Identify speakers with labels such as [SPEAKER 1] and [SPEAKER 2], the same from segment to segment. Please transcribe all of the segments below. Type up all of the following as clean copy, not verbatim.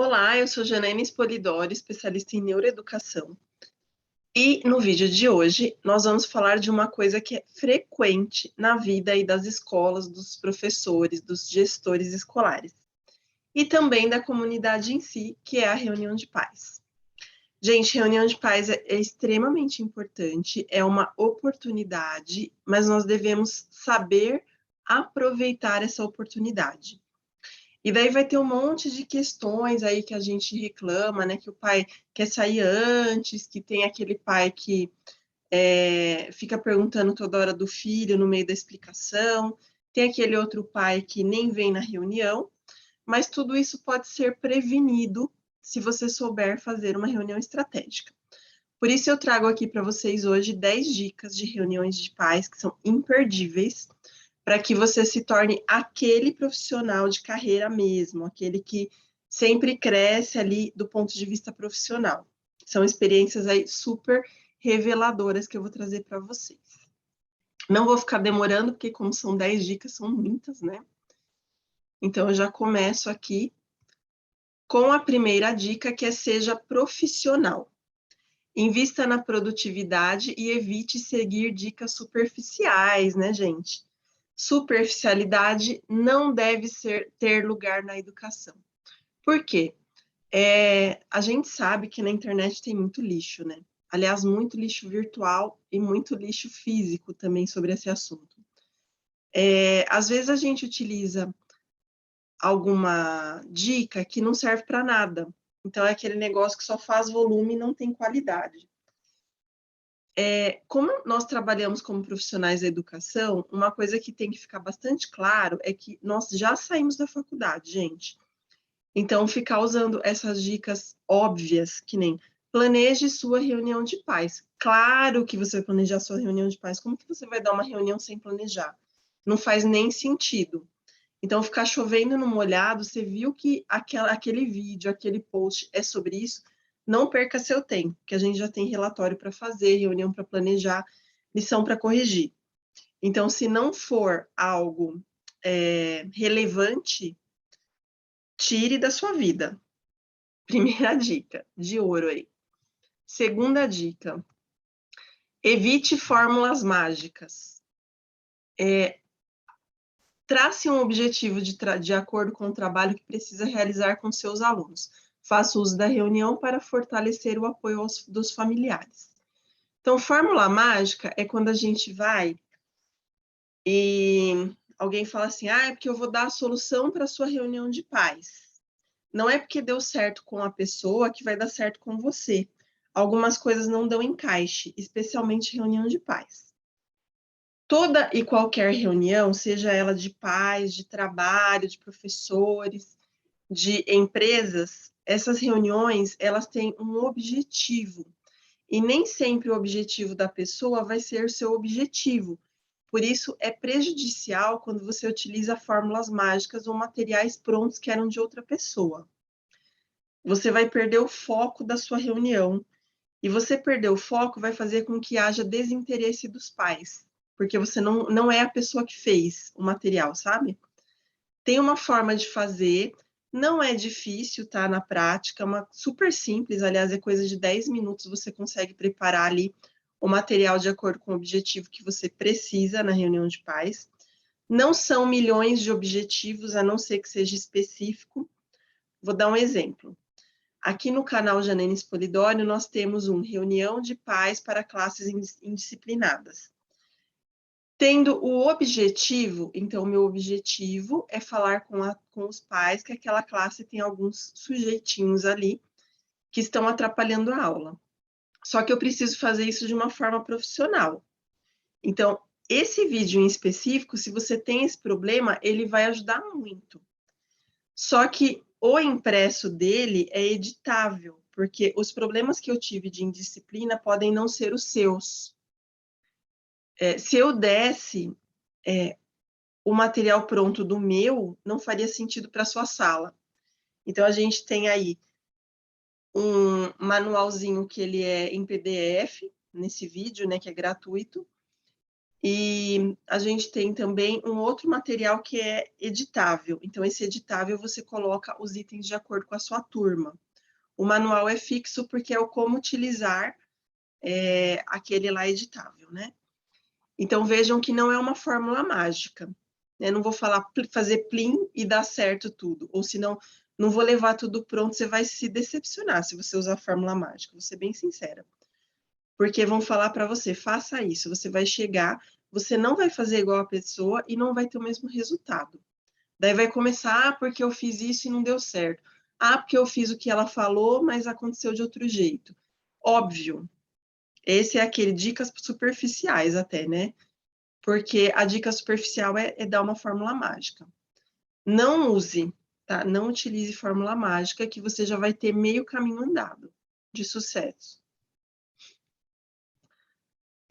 [SPEAKER 1] Olá, eu sou Janaína Spolidori, especialista em neuroeducação. E no vídeo de hoje, nós vamos falar de uma coisa que é frequente na vida aí das escolas, dos professores, dos gestores escolares. E também da comunidade em si, que é a reunião de pais. Gente, reunião de pais é extremamente importante, é uma oportunidade, mas nós devemos saber aproveitar essa oportunidade. E daí vai ter um monte de questões aí que a gente reclama, né? Que o pai quer sair antes, que tem aquele pai que fica perguntando toda hora do filho no meio da explicação, tem aquele outro pai que nem vem na reunião, mas tudo isso pode ser prevenido se você souber fazer uma reunião estratégica. Por isso eu trago aqui para vocês hoje 10 dicas de reuniões de pais que são imperdíveis para que você se torne aquele profissional de carreira mesmo, aquele que sempre cresce ali do ponto de vista profissional. São experiências aí super reveladoras que eu vou trazer para vocês. Não vou ficar demorando, porque como são 10 dicas, são muitas, né? Então eu já começo aqui com a primeira dica, que é seja profissional. Invista na produtividade e evite seguir dicas superficiais, né, gente? Superficialidade não deve ter lugar na educação. Por quê? A gente sabe que na internet tem muito lixo, né? Aliás, muito lixo virtual e muito lixo físico também sobre esse assunto. Às vezes a gente utiliza alguma dica que não serve para nada. Então, é aquele negócio que só faz volume e não tem qualidade. Como nós trabalhamos como profissionais da educação, uma coisa que tem que ficar bastante claro é que nós já saímos da faculdade, gente. Então, ficar usando essas dicas óbvias, que nem planeje sua reunião de pais. Claro que você vai planejar sua reunião de pais. Como que você vai dar uma reunião sem planejar? Não faz nem sentido. Então, ficar chovendo no molhado, você viu que aquele vídeo, aquele post é sobre isso, não perca seu tempo, que a gente já tem relatório para fazer, reunião para planejar, lição para corrigir. Então, se não for algo relevante, tire da sua vida. Primeira dica, de ouro aí. Segunda dica, evite fórmulas mágicas. Trace um objetivo de acordo com o trabalho que precisa realizar com seus alunos. Faça uso da reunião para fortalecer o apoio dos familiares. Então, fórmula mágica é quando a gente vai e alguém fala assim, é porque eu vou dar a solução para a sua reunião de pais. Não é porque deu certo com a pessoa que vai dar certo com você. Algumas coisas não dão encaixe, especialmente reunião de pais. Toda e qualquer reunião, seja ela de pais, de trabalho, de professores, de empresas, essas reuniões, elas têm um objetivo. E nem sempre o objetivo da pessoa vai ser o seu objetivo. Por isso, é prejudicial quando você utiliza fórmulas mágicas ou materiais prontos que eram de outra pessoa. Você vai perder o foco da sua reunião. E você perder o foco vai fazer com que haja desinteresse dos pais, porque você não é a pessoa que fez o material, sabe? Tem uma forma de fazer, não é difícil, tá? Na prática, é uma super simples, aliás, é coisa de 10 minutos, você consegue preparar ali o material de acordo com o objetivo que você precisa na reunião de pais. Não são milhões de objetivos, a não ser que seja específico. Vou dar um exemplo. Aqui no canal Janaína Spolidori, nós temos uma reunião de pais para classes indisciplinadas. Tendo o objetivo, então, o meu objetivo é falar com os pais que aquela classe tem alguns sujeitinhos ali que estão atrapalhando a aula. Só que eu preciso fazer isso de uma forma profissional. Então, esse vídeo em específico, se você tem esse problema, ele vai ajudar muito. Só que o impresso dele é editável, porque os problemas que eu tive de indisciplina podem não ser os seus. Se eu desse o material pronto do meu, não faria sentido para a sua sala. Então, a gente tem aí um manualzinho que ele é em PDF, nesse vídeo, né, que é gratuito, E a gente tem também um outro material que é editável. Então, esse editável você coloca os itens de acordo com a sua turma. O manual é fixo porque é o como utilizar aquele lá editável, né? Então, vejam que não é uma fórmula mágica. Né? Não vou fazer plim e dar certo tudo. Ou senão, não vou levar tudo pronto, você vai se decepcionar se você usar a fórmula mágica. Vou ser bem sincera. Porque vão falar para você, faça isso. Você vai chegar, você não vai fazer igual a pessoa e não vai ter o mesmo resultado. Daí vai começar, porque eu fiz isso e não deu certo. Porque eu fiz o que ela falou, mas aconteceu de outro jeito. Óbvio. Esse é aquele dicas superficiais até, né? Porque a dica superficial é dar uma fórmula mágica. Não use, tá? Não utilize fórmula mágica, que você já vai ter meio caminho andado de sucesso.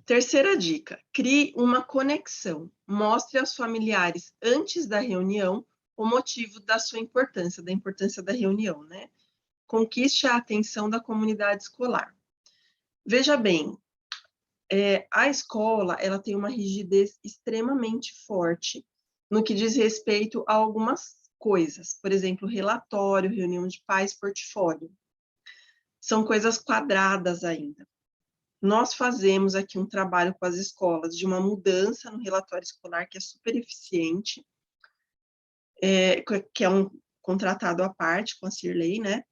[SPEAKER 1] Terceira dica, crie uma conexão. Mostre aos familiares, antes da reunião, o motivo da sua importância, da importância da reunião, né? Conquiste a atenção da comunidade escolar. Veja bem, a escola, ela tem uma rigidez extremamente forte no que diz respeito a algumas coisas. Por exemplo, relatório, reunião de pais, portfólio. São coisas quadradas ainda. Nós fazemos aqui um trabalho com as escolas de uma mudança no relatório escolar que é super eficiente, que é um contratado à parte com a Cirlei, né?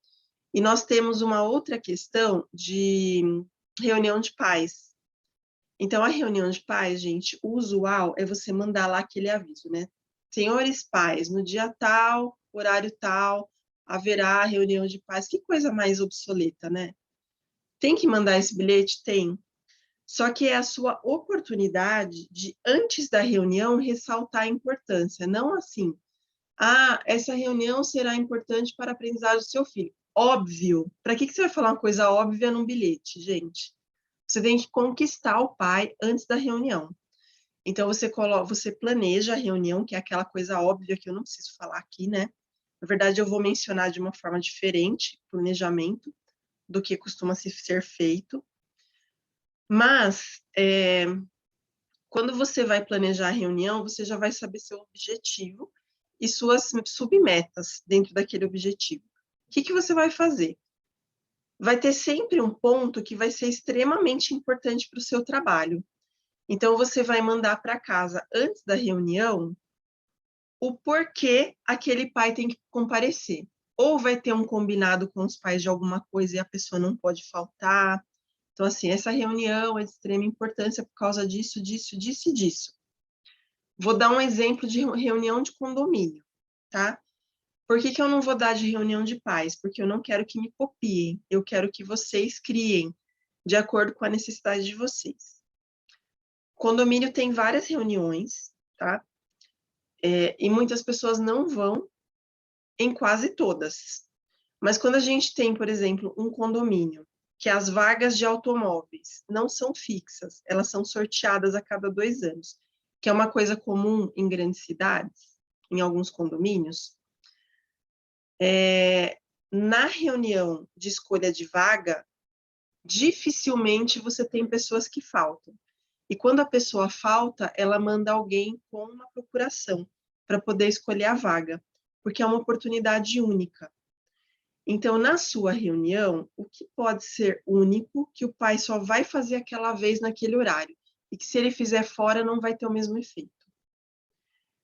[SPEAKER 1] E nós temos uma outra questão de reunião de pais. Então, a reunião de pais, gente, o usual é você mandar lá aquele aviso, né? Senhores pais, no dia tal, horário tal, haverá reunião de pais. Que coisa mais obsoleta, né? Tem que mandar esse bilhete? Tem. Só que é a sua oportunidade de, antes da reunião, ressaltar a importância. Não assim, essa reunião será importante para a aprendizagem do seu filho. Óbvio. Para que você vai falar uma coisa óbvia num bilhete, gente? Você tem que conquistar o pai antes da reunião. Então, você planeja a reunião, que é aquela coisa óbvia que eu não preciso falar aqui, né? Na verdade, eu vou mencionar de uma forma diferente, planejamento, do que costuma ser feito. Mas, quando você vai planejar a reunião, você já vai saber seu objetivo e suas submetas dentro daquele objetivo. O que você vai fazer? Vai ter sempre um ponto que vai ser extremamente importante para o seu trabalho. Então, você vai mandar para casa, antes da reunião, o porquê aquele pai tem que comparecer. Ou vai ter um combinado com os pais de alguma coisa e a pessoa não pode faltar. Então, assim, essa reunião é de extrema importância por causa disso, disso, disso e disso. Vou dar um exemplo de reunião de condomínio, tá? Por que eu não vou dar de reunião de pais? Porque eu não quero que me copiem, eu quero que vocês criem de acordo com a necessidade de vocês. Condomínio tem várias reuniões, tá? E muitas pessoas não vão em quase todas. Mas quando a gente tem, por exemplo, um condomínio, que as vagas de automóveis não são fixas, elas são sorteadas a cada 2 anos, que é uma coisa comum em grandes cidades, em alguns condomínios, na reunião de escolha de vaga, dificilmente você tem pessoas que faltam. E quando a pessoa falta, ela manda alguém com uma procuração para poder escolher a vaga, porque é uma oportunidade única. Então, na sua reunião, o que pode ser único, que o pai só vai fazer aquela vez naquele horário, e que se ele fizer fora, não vai ter o mesmo efeito.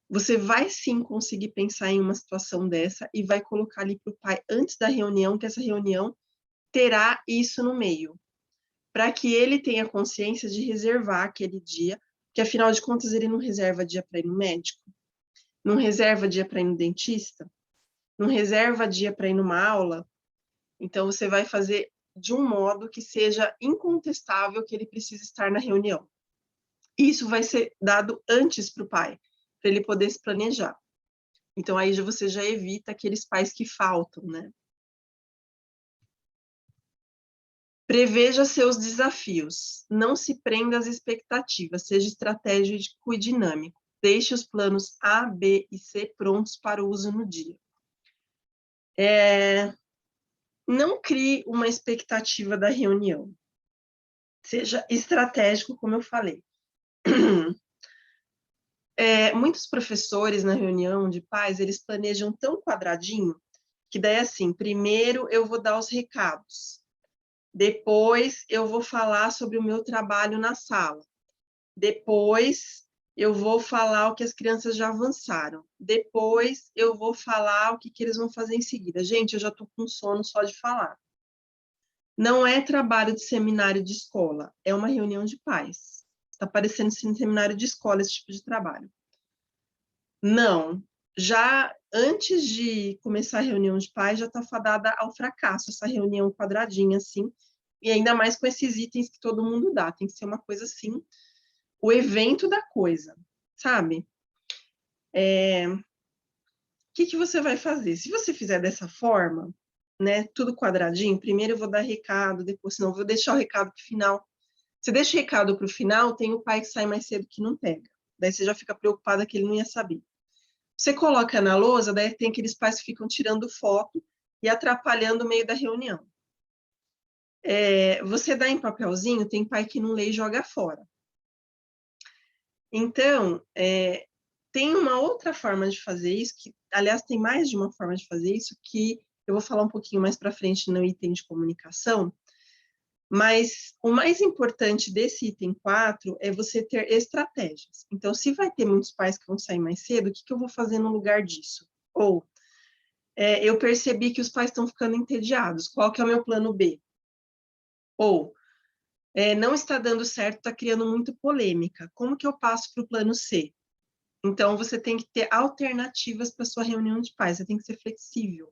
[SPEAKER 1] Você vai sim conseguir pensar em uma situação dessa e vai colocar ali para o pai antes da reunião, que essa reunião terá isso no meio, para que ele tenha consciência de reservar aquele dia, que afinal de contas ele não reserva dia para ir no médico, não reserva dia para ir no dentista, não reserva dia para ir numa aula. Então, você vai fazer de um modo que seja incontestável que ele precisa estar na reunião. Isso vai ser dado antes para o pai, para ele poder se planejar. Então, aí você já evita aqueles pais que faltam, né? Preveja seus desafios. Não se prenda às expectativas. Seja estratégico e dinâmico. Deixe os planos A, B e C prontos para o uso no dia. Não crie uma expectativa da reunião. Seja estratégico, como eu falei. Muitos professores na reunião de pais, eles planejam tão quadradinho, que daí assim, primeiro eu vou dar os recados, depois eu vou falar sobre o meu trabalho na sala, depois eu vou falar o que as crianças já avançaram, depois eu vou falar o que eles vão fazer em seguida. Gente, eu já estou com sono só de falar. Não é trabalho de seminário de escola, é uma reunião de pais. Está parecendo seminário de escola esse tipo de trabalho. Não, já antes de começar a reunião de pais, já está fadada ao fracasso, essa reunião quadradinha, assim, e ainda mais com esses itens que todo mundo dá, tem que ser uma coisa assim, o evento da coisa, sabe? O que você vai fazer? Se você fizer dessa forma, né, tudo quadradinho, primeiro eu vou dar recado, depois, não, vou deixar o recado para o final. Você deixa o recado para o final, tem o pai que sai mais cedo que não pega. Daí você já fica preocupada que ele não ia saber. Você coloca na lousa, daí tem aqueles pais que ficam tirando foto e atrapalhando o meio da reunião. Você dá em papelzinho, tem pai que não lê e joga fora. Então, tem uma outra forma de fazer isso, que, aliás, tem mais de uma forma de fazer isso, que eu vou falar um pouquinho mais para frente no item de comunicação, mas o mais importante desse item 4 é você ter estratégias. Então, se vai ter muitos pais que vão sair mais cedo, o que eu vou fazer no lugar disso? Ou, eu percebi que os pais estão ficando entediados, qual que é o meu plano B? Ou, não está dando certo, está criando muito polêmica, como que eu passo para o plano C? Então, você tem que ter alternativas para sua reunião de pais, você tem que ser flexível.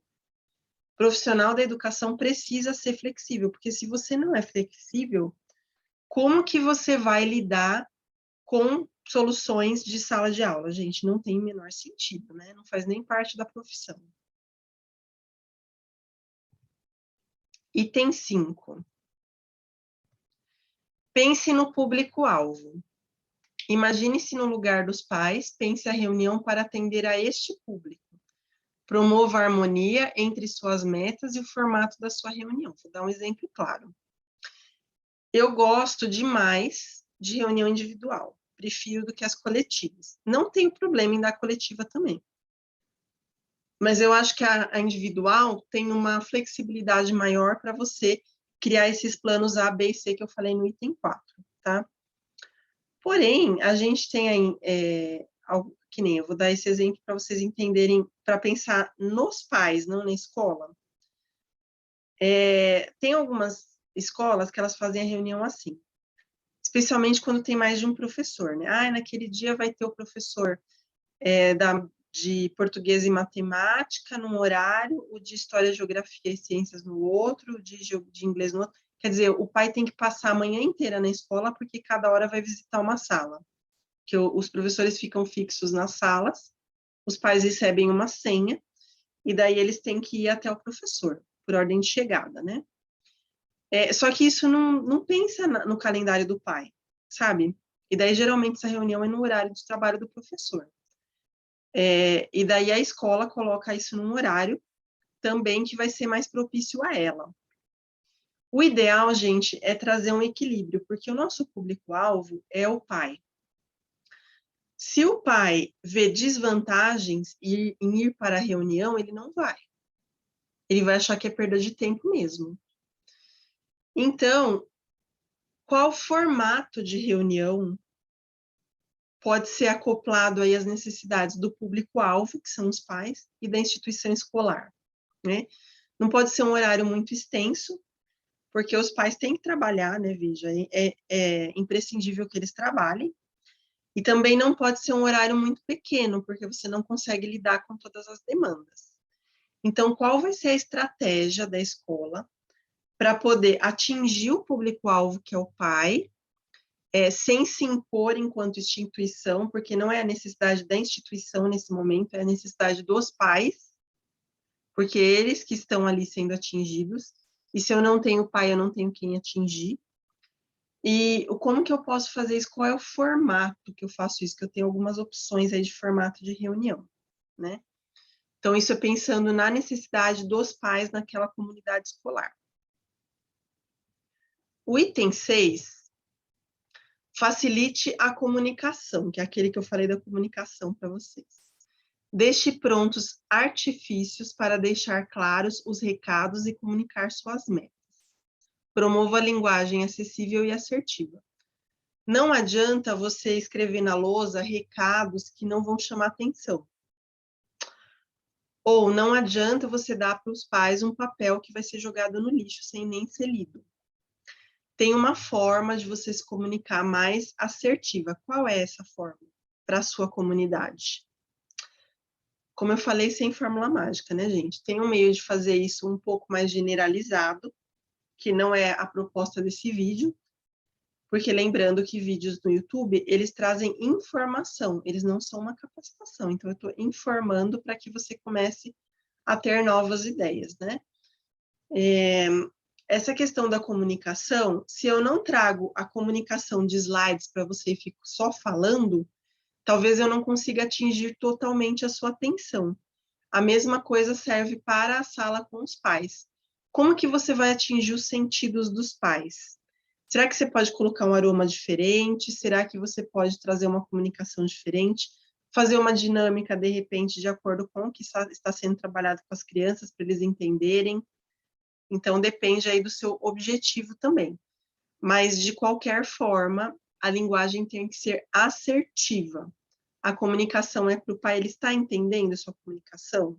[SPEAKER 1] O profissional da educação precisa ser flexível, porque se você não é flexível, como que você vai lidar com soluções de sala de aula? Gente, não tem o menor sentido, né? Não faz nem parte da profissão. Item 5. Pense no público-alvo. Imagine-se no lugar dos pais, pense a reunião para atender a este público. Promova a harmonia entre suas metas e o formato da sua reunião. Vou dar um exemplo claro. Eu gosto demais de reunião individual, prefiro do que as coletivas. Não tenho problema em dar coletiva também. Mas eu acho que a individual tem uma flexibilidade maior para você criar esses planos A, B e C que eu falei no item 4, tá? Porém, a gente tem aí, algo que nem eu vou dar esse exemplo para vocês entenderem, para pensar nos pais, não na escola. Tem algumas escolas que elas fazem a reunião assim, especialmente quando tem mais de um professor, né? Naquele dia vai ter o professor de português e matemática num horário, o de história, geografia e ciências no outro, o de inglês no outro. Quer dizer, o pai tem que passar a manhã inteira na escola, porque cada hora vai visitar uma sala. Que os professores ficam fixos nas salas, os pais recebem uma senha, e daí eles têm que ir até o professor, por ordem de chegada, né? Só que isso não pensa no calendário do pai, sabe? E daí, geralmente, essa reunião é no horário de trabalho do professor. E daí a escola coloca isso num horário também que vai ser mais propício a ela. O ideal, gente, é trazer um equilíbrio, porque o nosso público-alvo é o pai. Se o pai vê desvantagens em ir para a reunião, ele não vai. Ele vai achar que é perda de tempo mesmo. Então, qual formato de reunião pode ser acoplado aí às necessidades do público-alvo, que são os pais, e da instituição escolar, né? Não pode ser um horário muito extenso, porque os pais têm que trabalhar, né? Veja, é imprescindível que eles trabalhem. E também não pode ser um horário muito pequeno, porque você não consegue lidar com todas as demandas. Então, qual vai ser a estratégia da escola para poder atingir o público-alvo, que é o pai, sem se impor enquanto instituição, porque não é a necessidade da instituição nesse momento, é a necessidade dos pais, porque eles que estão ali sendo atingidos, e se eu não tenho pai, eu não tenho quem atingir. E como que eu posso fazer isso? Qual é o formato que eu faço isso? Que eu tenho algumas opções aí de formato de reunião, né? Então, isso é pensando na necessidade dos pais naquela comunidade escolar. O item 6 Facilite a comunicação, que é aquele que eu falei da comunicação para vocês. Deixe prontos artifícios para deixar claros os recados e comunicar suas metas. Promova a linguagem acessível e assertiva. Não adianta você escrever na lousa recados que não vão chamar atenção. Ou não adianta você dar para os pais um papel que vai ser jogado no lixo sem nem ser lido. Tem uma forma de você se comunicar mais assertiva. Qual é essa forma para a sua comunidade? Como eu falei, sem fórmula mágica, né, gente? Tem um meio de fazer isso um pouco mais generalizado, que não é a proposta desse vídeo, porque lembrando que vídeos no YouTube, eles trazem informação, eles não são uma capacitação. Então, eu estou informando para que você comece a ter novas ideias, né? Essa questão da comunicação, se eu não trago a comunicação de slides para você e fico só falando, talvez eu não consiga atingir totalmente a sua atenção. A mesma coisa serve para a sala com os pais. Como que você vai atingir os sentidos dos pais? Será que você pode colocar um aroma diferente? Será que você pode trazer uma comunicação diferente? Fazer uma dinâmica, de repente, de acordo com o que está sendo trabalhado com as crianças, para eles entenderem? Então, depende aí do seu objetivo também. Mas, de qualquer forma, a linguagem tem que ser assertiva. A comunicação é para o pai, ele está entendendo a sua comunicação?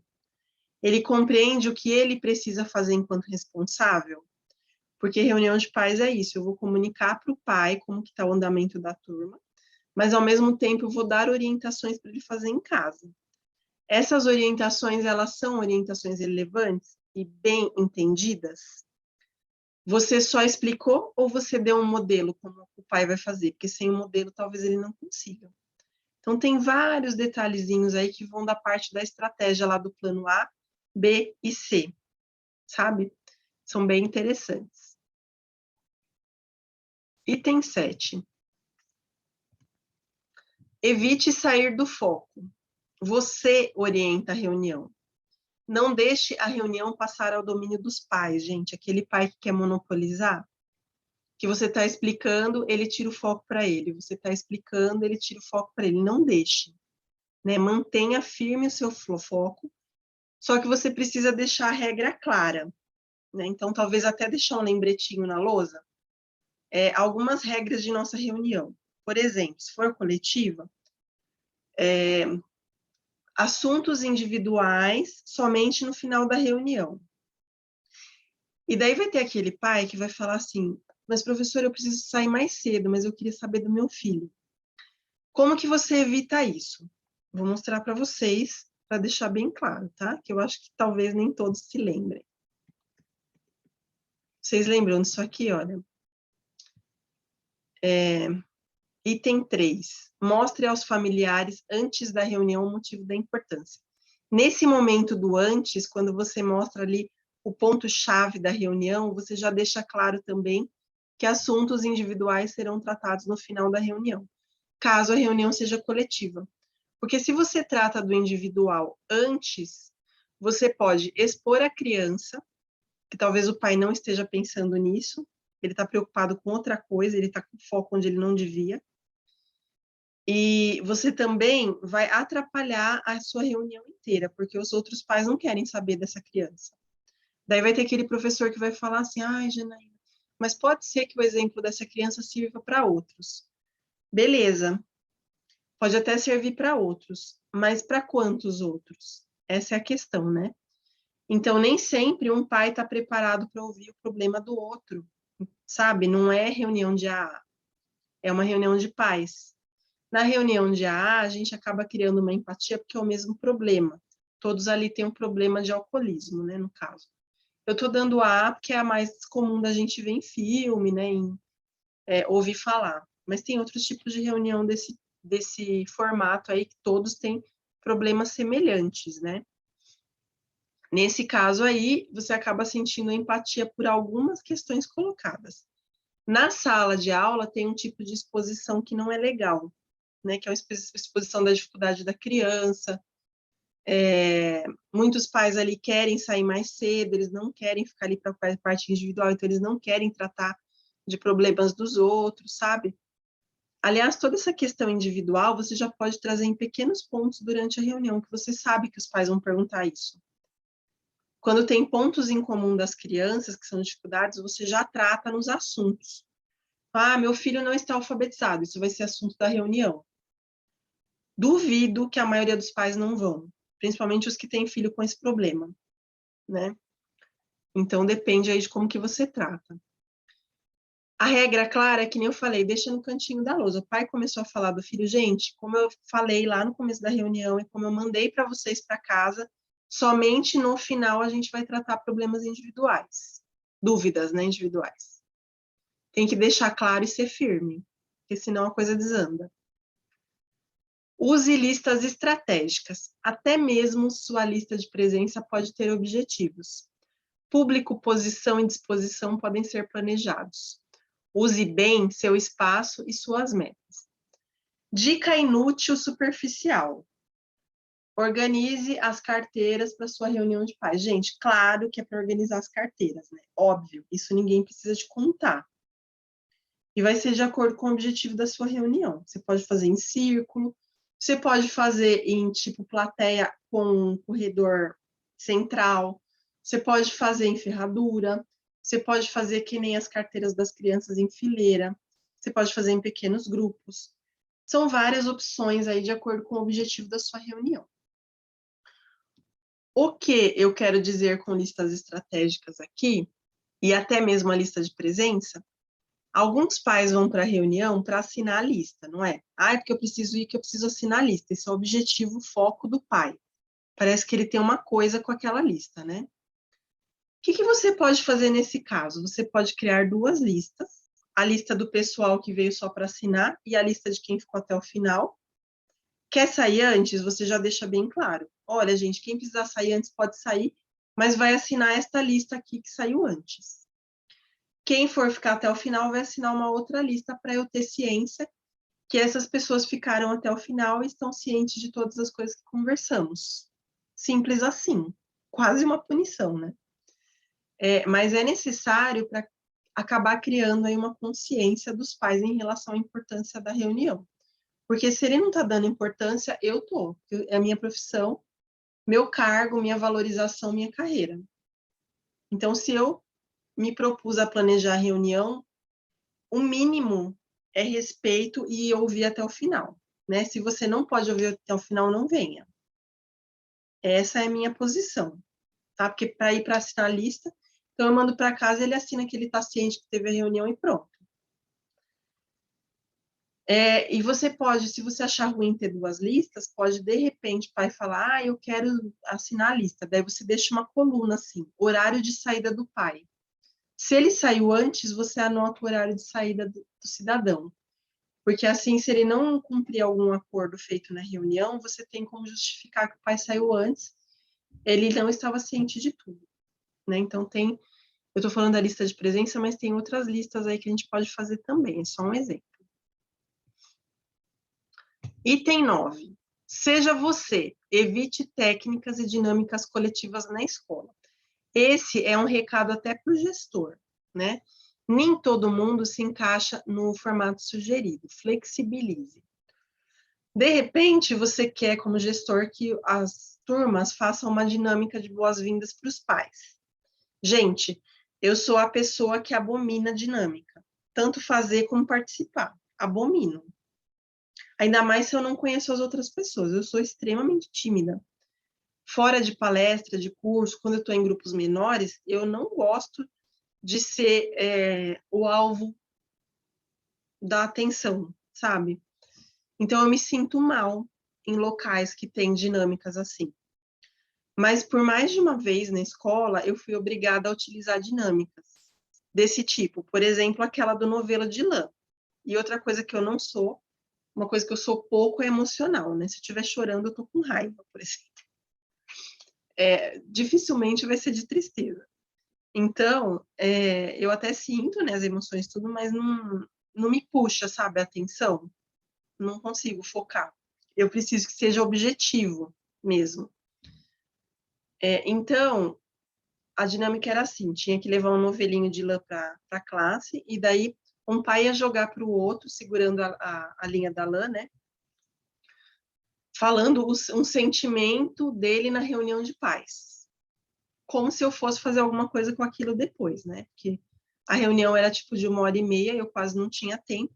[SPEAKER 1] Ele compreende o que ele precisa fazer enquanto responsável? Porque reunião de pais é isso, eu vou comunicar para o pai como que está o andamento da turma, mas, ao mesmo tempo, eu vou dar orientações para ele fazer em casa. Essas orientações, elas são orientações relevantes e bem entendidas? Você só explicou ou você deu um modelo como o pai vai fazer? Porque sem o modelo talvez ele não consiga. Então tem vários detalhezinhos aí que vão da parte da estratégia lá do plano A, B e C, sabe? São bem interessantes. Item 7. Evite sair do foco. Você orienta a reunião. Não deixe a reunião passar ao domínio dos pais, gente. Aquele pai que quer monopolizar, que você está explicando, ele tira o foco para ele. Você está explicando, ele tira o foco para ele. Não deixe. Né? Mantenha firme o seu foco, só que você precisa deixar a regra clara. Né? Então, talvez até deixar um lembretinho na lousa. Algumas regras de nossa reunião. Por exemplo, se for coletiva, assuntos individuais somente no final da reunião. E daí vai ter aquele pai que vai falar assim, mas professor, eu preciso sair mais cedo, mas eu queria saber do meu filho. Como que você evita isso? Vou mostrar para vocês, para deixar bem claro, tá? Que eu acho que talvez nem todos se lembrem. Vocês lembram disso aqui, olha. Item 3. Mostre aos familiares antes da reunião o motivo da importância. Nesse momento do antes, quando você mostra ali o ponto-chave da reunião, você já deixa claro também que assuntos individuais serão tratados no final da reunião, caso a reunião seja coletiva. Porque se você trata do individual antes, você pode expor a criança, que talvez o pai não esteja pensando nisso, ele está preocupado com outra coisa, ele está com foco onde ele não devia. E você também vai atrapalhar a sua reunião inteira, porque os outros pais não querem saber dessa criança. Daí vai ter aquele professor que vai falar assim, ai, Janaína, mas pode ser que o exemplo dessa criança sirva para outros. Beleza, pode até servir para outros, mas para quantos outros? Essa é a questão, né? Então, nem sempre um pai está preparado para ouvir o problema do outro, sabe? Não é reunião de AA, é uma reunião de pais. Na reunião de AA, a gente acaba criando uma empatia porque é o mesmo problema. Todos ali têm um problema de alcoolismo, né, no caso. Eu estou dando AA porque é a mais comum da gente ver em filme, né, ouvir falar. Mas tem outros tipos de reunião desse formato aí que todos têm problemas semelhantes, né? Nesse caso aí, você acaba sentindo empatia por algumas questões colocadas. Na sala de aula, tem um tipo de exposição que não é legal, né? Que é a exposição da dificuldade da criança. Muitos pais ali querem sair mais cedo, eles não querem ficar ali para a parte individual, então eles não querem tratar de problemas dos outros, sabe? Aliás, toda essa questão individual, você já pode trazer em pequenos pontos durante a reunião, que você sabe que os pais vão perguntar isso. Quando tem pontos em comum das crianças, que são dificuldades, você já trata nos assuntos. Ah, meu filho não está alfabetizado, isso vai ser assunto da reunião. Duvido que a maioria dos pais não vão, principalmente os que têm filho com esse problema, né? Então, depende aí de como que você trata. A regra clara é que nem eu falei, deixa no cantinho da lousa. O pai começou a falar do filho, gente, como eu falei lá no começo da reunião e como eu mandei para vocês para casa, somente no final a gente vai tratar problemas individuais, dúvidas, né, individuais. Tem que deixar claro e ser firme, porque senão a coisa desanda. Use listas estratégicas. Até mesmo sua lista de presença pode ter objetivos. Público, posição e disposição podem ser planejados. Use bem seu espaço e suas metas. Dica inútil superficial. Organize as carteiras para sua reunião de pais. Gente, claro que é para organizar as carteiras, né? Óbvio, isso ninguém precisa te contar. E vai ser de acordo com o objetivo da sua reunião. Você pode fazer em círculo, você pode fazer em tipo plateia com um corredor central, você pode fazer em ferradura, você pode fazer que nem as carteiras das crianças em fileira, você pode fazer em pequenos grupos. São várias opções aí de acordo com o objetivo da sua reunião. O que eu quero dizer com listas estratégicas aqui, e até mesmo a lista de presença, alguns pais vão para a reunião para assinar a lista, não é? Ah, é porque eu preciso ir, que eu preciso assinar a lista. Esse é o objetivo, o foco do pai. Parece que ele tem uma coisa com aquela lista, né? O que você pode fazer nesse caso? Você pode criar duas listas. A lista do pessoal que veio só para assinar e a lista de quem ficou até o final. Quer sair antes? Você já deixa bem claro. Olha, gente, quem precisar sair antes pode sair, mas vai assinar esta lista aqui que saiu antes. Quem for ficar até o final vai assinar uma outra lista para eu ter ciência que essas pessoas ficaram até o final e estão cientes de todas as coisas que conversamos. Simples assim. Quase uma punição, né? Mas é necessário para acabar criando aí uma consciência dos pais em relação à importância da reunião. Porque se ele não está dando importância, eu tô. É a minha profissão, meu cargo, minha valorização, minha carreira. Então, se eu me propus a planejar a reunião, o mínimo é respeito e ouvir até o final, né? Se você não pode ouvir até o final, não venha. Essa é a minha posição, tá? Porque para ir para assinar a lista, então eu mando para casa, ele assina que ele está ciente que teve a reunião e pronto. E você pode, se você achar ruim ter duas listas, pode de repente o pai falar, eu quero assinar a lista. Daí você deixa uma coluna assim, horário de saída do pai. Se ele saiu antes, você anota o horário de saída do cidadão. Porque assim, se ele não cumprir algum acordo feito na reunião, você tem como justificar que o pai saiu antes, ele não estava ciente de tudo, né? Então eu estou falando da lista de presença, mas tem outras listas aí que a gente pode fazer também, é só um exemplo. Item 9. Seja você, evite técnicas e dinâmicas coletivas na escola. Esse é um recado até para o gestor, né? Nem todo mundo se encaixa no formato sugerido, flexibilize. De repente, você quer, como gestor, que as turmas façam uma dinâmica de boas-vindas para os pais. Gente, eu sou a pessoa que abomina dinâmica, tanto fazer como participar. Abomino. Ainda mais se eu não conheço as outras pessoas. Eu sou extremamente tímida. Fora de palestra, de curso, quando eu estou em grupos menores, eu não gosto de ser o alvo da atenção, sabe? Então, eu me sinto mal em locais que têm dinâmicas assim. Mas, por mais de uma vez na escola, eu fui obrigada a utilizar dinâmicas desse tipo. Por exemplo, aquela do novelo de lã. E outra coisa que eu não sou, uma coisa que eu sou pouco é emocional, né? Se eu estiver chorando, eu tô com raiva, por exemplo. Dificilmente vai ser de tristeza. Então, eu até sinto, né, as emoções tudo, mas não me puxa, sabe, a atenção. Não consigo focar. Eu preciso que seja objetivo mesmo. Então, a dinâmica era assim, tinha que levar um novelinho de lã para a classe, e daí Um pai ia jogar para o outro, segurando a linha da lã, né? Falando um sentimento dele na reunião de pais. Como se eu fosse fazer alguma coisa com aquilo depois, né? Porque a reunião era tipo de 1h30, eu quase não tinha tempo.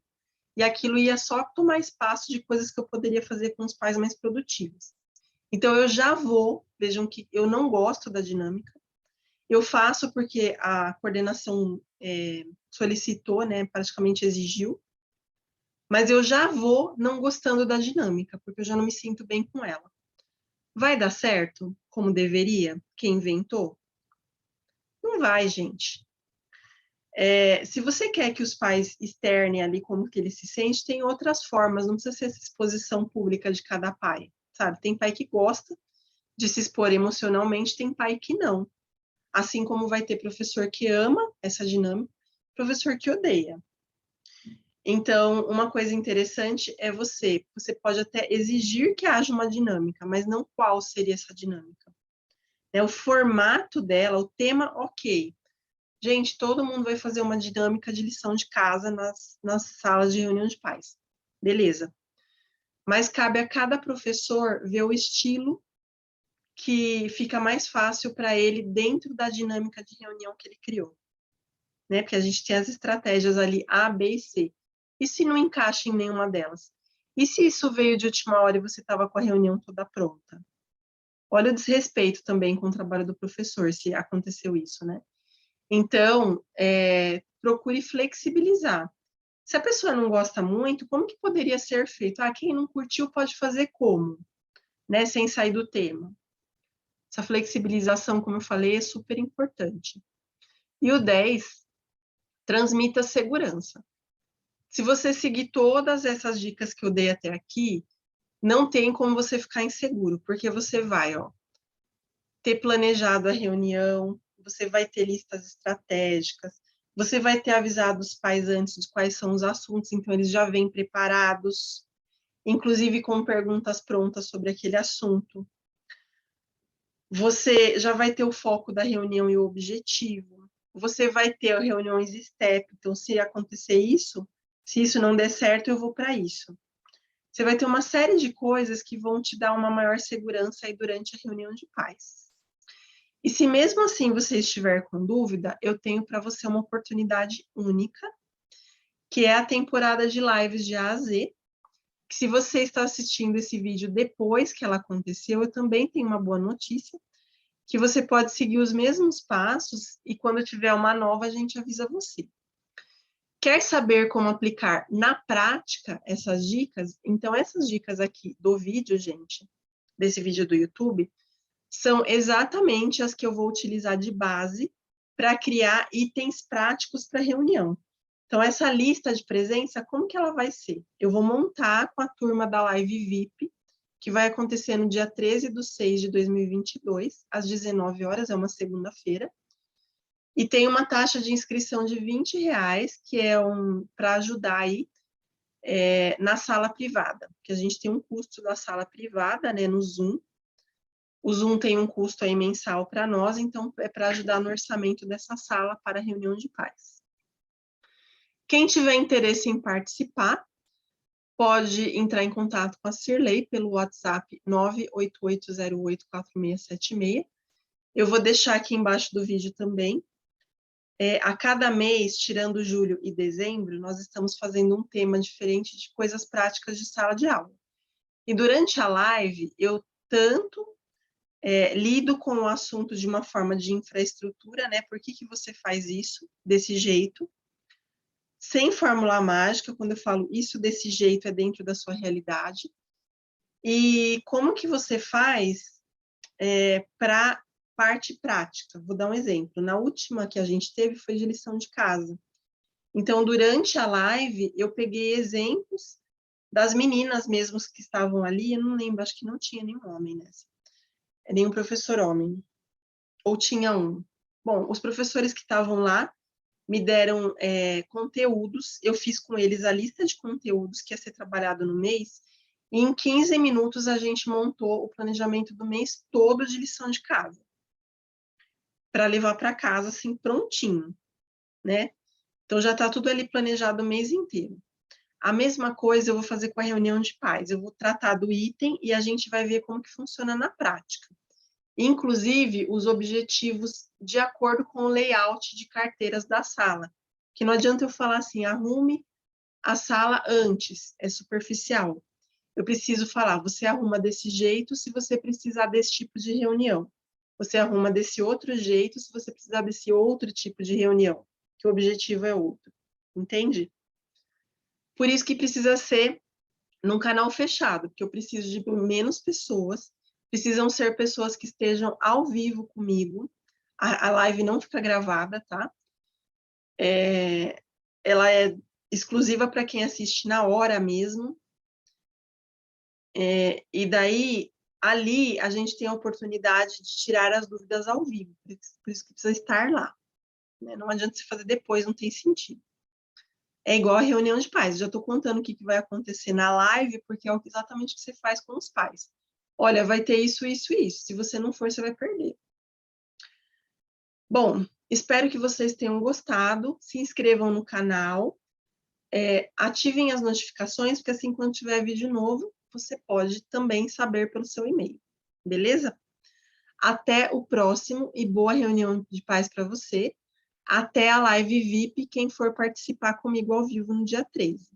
[SPEAKER 1] E aquilo ia só tomar espaço de coisas que eu poderia fazer com os pais mais produtivos. Então, eu já vejam que eu não gosto da dinâmica, eu faço porque a coordenação solicitou, né, praticamente exigiu, mas eu já vou não gostando da dinâmica, porque eu já não me sinto bem com ela. Vai dar certo como deveria? Quem inventou? Não vai, gente. Se você quer que os pais externem ali como que ele se sente, tem outras formas, não precisa ser essa exposição pública de cada pai, sabe? Tem pai que gosta de se expor emocionalmente, tem pai que não. Assim como vai ter professor que ama essa dinâmica, professor que odeia. Então, uma coisa interessante é você pode até exigir que haja uma dinâmica, mas não qual seria essa dinâmica. O formato dela, o tema, ok. Gente, todo mundo vai fazer uma dinâmica de lição de casa nas salas de reunião de pais. Beleza. Mas cabe a cada professor ver o estilo que fica mais fácil para ele dentro da dinâmica de reunião que ele criou. Né? Porque a gente tem as estratégias ali A, B e C. E se não encaixa em nenhuma delas? E se isso veio de última hora e você estava com a reunião toda pronta? Olha o desrespeito também com o trabalho do professor, se aconteceu isso, né? Então, procure flexibilizar. Se a pessoa não gosta muito, como que poderia ser feito? Quem não curtiu pode fazer como? Né? Sem sair do tema. Essa flexibilização, como eu falei, é super importante. E o 10, transmita segurança. Se você seguir todas essas dicas que eu dei até aqui, não tem como você ficar inseguro, porque você vai, ter planejado a reunião, você vai ter listas estratégicas, você vai ter avisado os pais antes de quais são os assuntos, então eles já vêm preparados, inclusive com perguntas prontas sobre aquele assunto. Você já vai ter o foco da reunião e o objetivo. Você vai ter reuniões STEP, então se acontecer isso, se isso não der certo, eu vou para isso. Você vai ter uma série de coisas que vão te dar uma maior segurança aí durante a reunião de pais. E se mesmo assim você estiver com dúvida, eu tenho para você uma oportunidade única, que é a temporada de lives de A a Z, que se você está assistindo esse vídeo depois que ela aconteceu, eu também tenho uma boa notícia, que você pode seguir os mesmos passos e quando tiver uma nova, a gente avisa você. Quer saber como aplicar na prática essas dicas? Então, essas dicas aqui do vídeo, gente, desse vídeo do YouTube, são exatamente as que eu vou utilizar de base para criar itens práticos para reunião. Então, essa lista de presença, como que ela vai ser? Eu vou montar com a turma da Live VIP, que vai acontecer no dia 13/6/2022, às 19 horas, é uma segunda-feira. E tem uma taxa de inscrição de R$20, que é para ajudar aí na sala privada, porque a gente tem um custo da sala privada, né, no Zoom. O Zoom tem um custo aí mensal para nós, então é para ajudar no orçamento dessa sala para reunião de pais. Quem tiver interesse em participar, pode entrar em contato com a Cirlei pelo WhatsApp 988084676. Eu vou deixar aqui embaixo do vídeo também. A cada mês, tirando julho e dezembro, nós estamos fazendo um tema diferente de coisas práticas de sala de aula. E durante a live, eu tanto lido com o assunto de uma forma de infraestrutura, né? Por que você faz isso desse jeito? Sem fórmula mágica, quando eu falo isso desse jeito, é dentro da sua realidade. E como que você faz para parte prática? Vou dar um exemplo. Na última que a gente teve foi de lição de casa. Então, durante a live, eu peguei exemplos das meninas mesmos que estavam ali, eu não lembro, acho que não tinha nenhum homem nessa. Nenhum professor homem. Ou tinha um. Bom, os professores que estavam lá me deram conteúdos, eu fiz com eles a lista de conteúdos que ia ser trabalhado no mês, e em 15 minutos a gente montou o planejamento do mês todo de lição de casa, para levar para casa, assim, prontinho, né? Então, já está tudo ali planejado o mês inteiro. A mesma coisa eu vou fazer com a reunião de pais. Eu vou tratar do item e a gente vai ver como que funciona na prática. Inclusive, os objetivos de acordo com o layout de carteiras da sala. Que não adianta eu falar assim, arrume a sala antes, é superficial. Eu preciso falar, você arruma desse jeito se você precisar desse tipo de reunião. Você arruma desse outro jeito se você precisar desse outro tipo de reunião, que o objetivo é outro. Entende? Por isso que precisa ser num canal fechado, porque eu preciso de menos pessoas, precisam ser pessoas que estejam ao vivo comigo. A live não fica gravada, tá? Ela é exclusiva para quem assiste na hora mesmo. E daí, ali, a gente tem a oportunidade de tirar as dúvidas ao vivo, por isso que precisa estar lá. Né? Não adianta você fazer depois, não tem sentido. É igual a reunião de pais. Já estou contando o que vai acontecer na live, porque é exatamente o que você faz com os pais. Olha, vai ter isso, isso e isso. Se você não for, você vai perder. Bom, espero que vocês tenham gostado. Se inscrevam no canal. Ativem as notificações, porque assim, quando tiver vídeo novo, você pode também saber pelo seu e-mail. Beleza? Até o próximo e boa reunião de paz para você. Até a live VIP, quem for participar comigo ao vivo no dia 13.